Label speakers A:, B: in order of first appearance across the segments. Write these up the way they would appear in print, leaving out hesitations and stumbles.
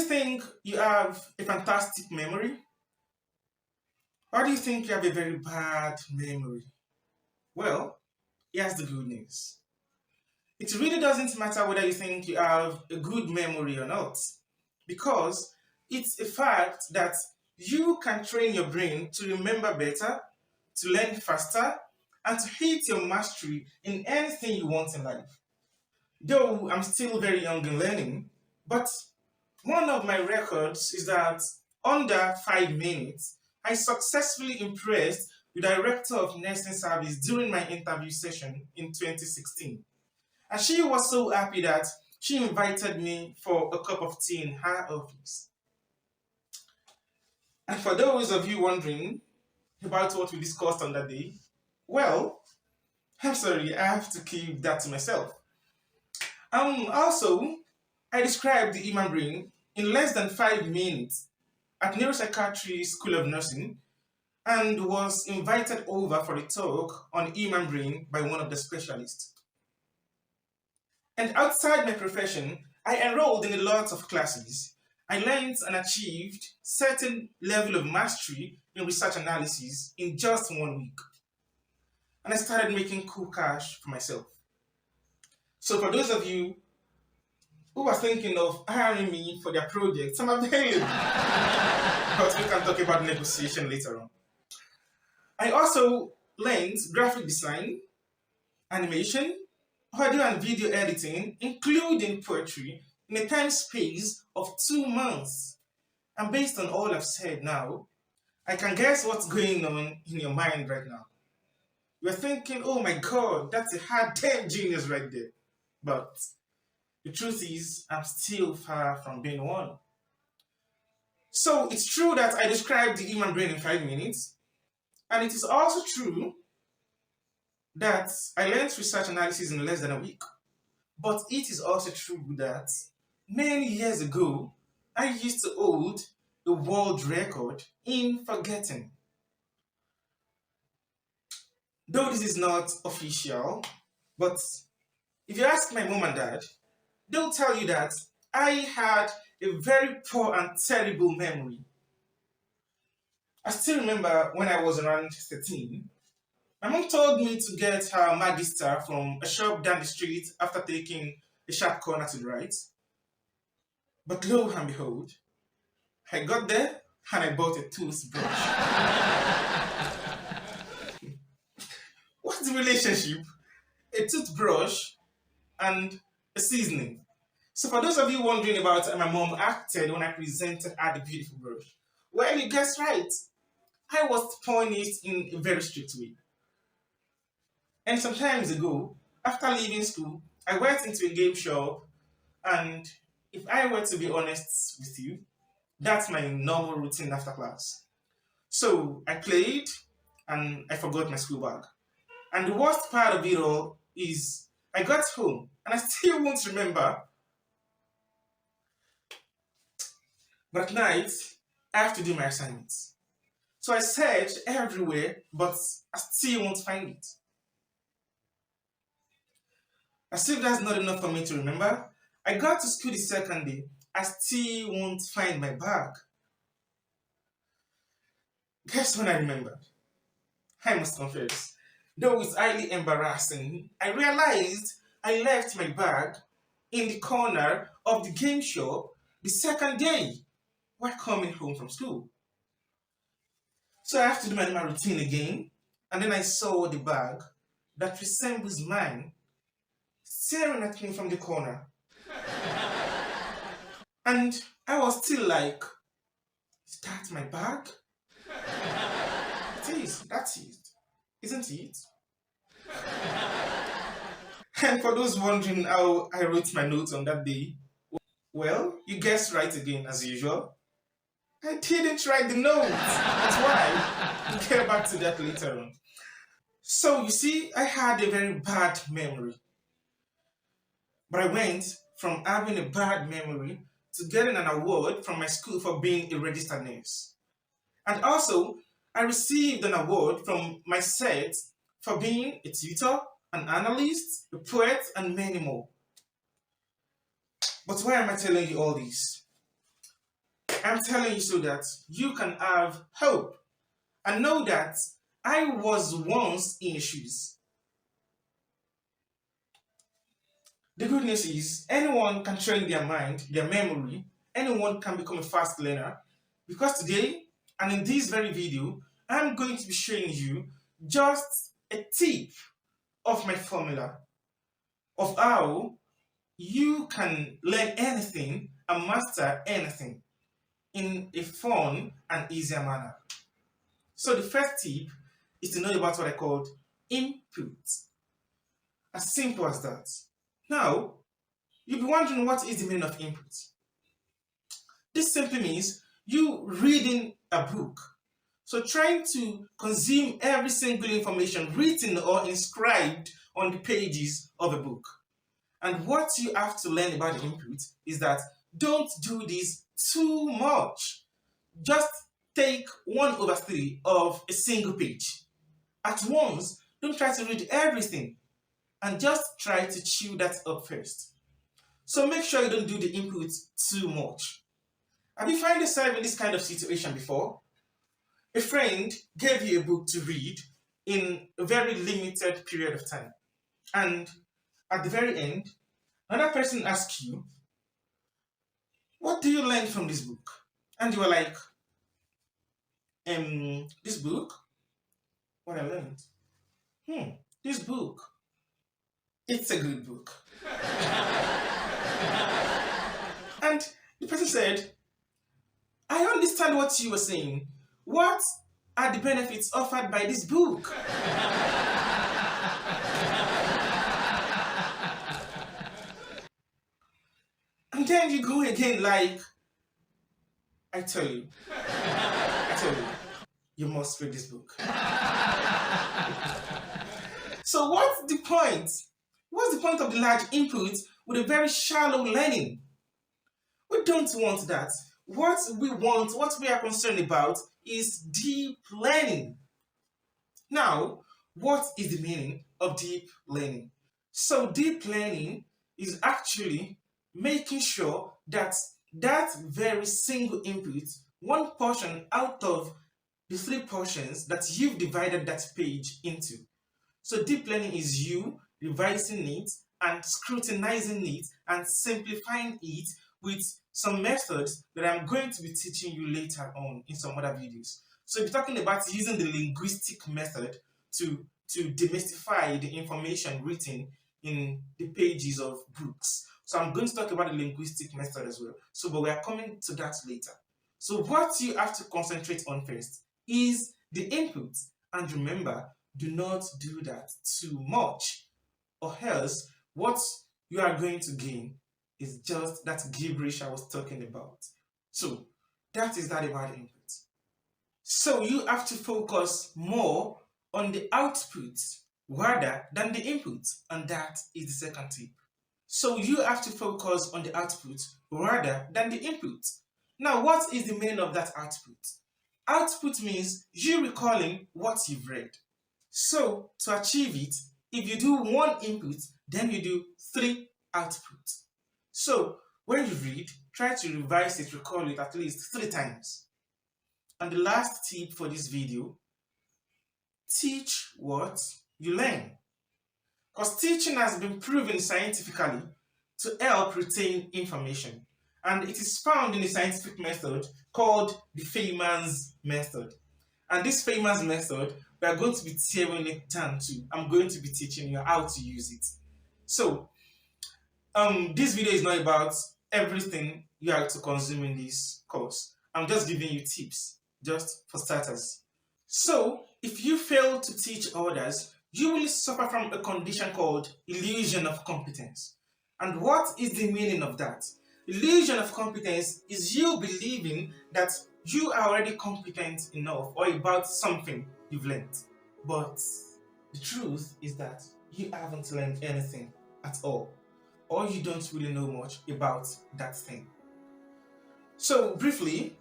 A: you think you have a fantastic memory? Or do you think you have a very bad memory? Well, here's the good news. It really doesn't matter whether you think you have a good memory or not, because it's a fact that you can train your brain to remember better, to learn faster, and to hit your mastery in anything you want in life. Though I'm still very young in learning, but one of my records is that under 5 minutes, I successfully impressed the director of nursing service during my interview session in 2016. And she was so happy that she invited me for a cup of tea in her office. And for those of you wondering about what we discussed on that day, well, I'm sorry, I have to keep that to myself. Also, I described the human brain in less than 5 minutes at Neuropsychiatry School of Nursing and was invited over for a talk on human brain by one of the specialists. And outside my profession, I enrolled in a lot of classes. I learned and achieved certain level of mastery in research analysis in just 1 week. And I started making cool cash for myself. So for those of you who are thinking of hiring me for their projects, I'm available. But we can talk about negotiation later on. I also learned graphic design, animation, audio and video editing, including poetry, in a time space of 2 months. And based on all I've said now, I can guess what's going on in your mind right now. You're thinking, oh my God, that's a hard damn genius right there. But the truth is, I'm still far from being one. So it's true that I described the human brain in 5 minutes, and it is also true that I learned research analysis in less than a week. But it is also true that many years ago, I used to hold the world record in forgetting. Though this is not official, but if you ask my mom and dad, they'll tell you that I had a very poor and terrible memory. I still remember when I was around 13, my mom told me to get her Magister from a shop down the street after taking a sharp corner to the right. But lo and behold, I got there and I bought a toothbrush. What's the relationship? A toothbrush and a seasoning. So for those of you wondering about how my mom acted when I presented her the beautiful brush, well, you guessed right. I was punished in a very strict way. And some times ago, after leaving school, I went into a game shop, and if I were to be honest with you, that's my normal routine after class. So I played and I forgot my school bag. And the worst part of it all is I got home and I still won't remember. But at night, I have to do my assignments. So I searched everywhere, but I still won't find it. As if that's not enough for me to remember, I got to school the second day. I still won't find my bag. Guess when I remembered? I must confess, though it's highly embarrassing, I realized I left my bag in the corner of the game shop the second day while coming home from school. So I have to do my normal routine again, and then I saw the bag that resembles mine staring at me from the corner. And I was still like, is that my bag? It is, that's it, isn't it? And for those wondering how I wrote my notes on that day, well, you guessed right again as usual. I didn't write the notes. That's why. We'll get back to that later on. So you see, I had a very bad memory. But I went from having a bad memory to getting an award from my school for being a registered nurse. And also, I received an award from my set for being a tutor, an analyst, a poet, and many more. But why am I telling you all this? I'm telling you so that you can have hope and know that I was once in your shoes. The good news is anyone can train their mind, their memory, anyone can become a fast learner because today and in this very video, I'm going to be showing you just a tip of my formula of how you can learn anything and master anything in a fun and easier manner. So the first tip is to know about what I called input. As simple as that. Now, you'll be wondering what is the meaning of input. This simply means you reading a book. So trying to consume every single information written or inscribed on the pages of a book. And what you have to learn about the input is that don't do this too much. Just take 1/3 of a single page. At once, don't try to read everything and just try to chew that up first. So make sure you don't do the input too much. Have you found yourself in this kind of situation before? A friend gave you a book to read in a very limited period of time. And at the very end, another person asks you, what do you learn from this book? And you were like, this book? What I learned? This book. It's a good book. And the person said, I understand what you were saying. What are the benefits offered by this book? And then you go again like, I tell you, you must read this book. So what's the point? What's the point of the large input with a very shallow learning? We don't want that. What we want, what we are concerned about is deep learning. Now, what is the meaning of deep learning? So deep learning is actually making sure that that very single input, one portion out of the 3 portions that you've divided that page into. So deep learning is you revising it and scrutinizing it and simplifying it with some methods that I'm going to be teaching you later on in some other videos. So we're talking about using the linguistic method to demystify the information written in the pages of books. So I'm going to talk about the linguistic method as well. So, but we are coming to that later. So what you have to concentrate on first is the input. And remember, do not do that too much, or else what you are going to gain is just that gibberish I was talking about. So that is that about the input. So you have to focus more on the output rather than the input, and that is the second tip. So you have to focus on the output rather than the input. Now, what is the meaning of that output? Output means you recalling what you've read. So to achieve it, if you do 1 input, then you do 3 output. So when you read, try to revise it, recall it at least 3 times. And the last tip for this video, teach what you learn. Because teaching has been proven scientifically to help retain information. And it is found in a scientific method called the Feynman's method. And this Feynman's method, we are going to be tearing it down too. I'm going to be teaching you how to use it. So, this video is not about everything you have to consume in this course. I'm just giving you tips, just for starters. So, if you fail to teach others, you will suffer from a condition called illusion of competence. And what is the meaning of that? Illusion of competence is you believing that you are already competent enough or about something you've learned. But the truth is that you haven't learned anything at all, or you don't really know much about that thing. So briefly,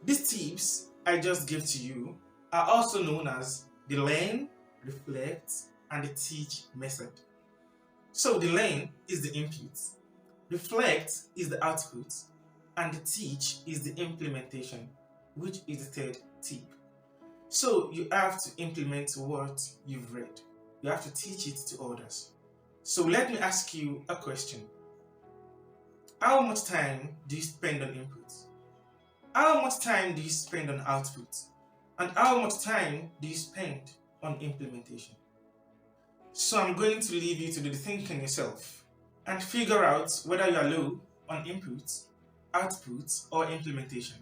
A: these tips I just gave to you are also known as the learn, reflect, and the teach method. So the learn is the input, reflect is the output, and the teach is the implementation, which is the third tip. So you have to implement what you've read. You have to teach it to others. So let me ask you a question. How much time do you spend on input? How much time do you spend on output? And how much time do you spend on implementation? So I'm going to leave you to do the thinking yourself and figure out whether you are low on input, output, or implementation.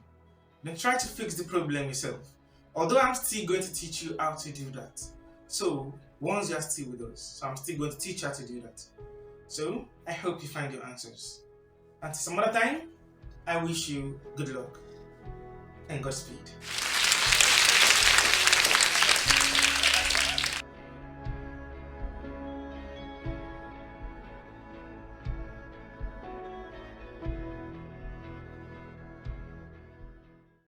A: Then try to fix the problem yourself. Although I'm still going to teach you how to do that. So once you are still with us, so I'm still going to teach you how to do that. So I hope you find your answers. Until some other time, I wish you good luck and Godspeed.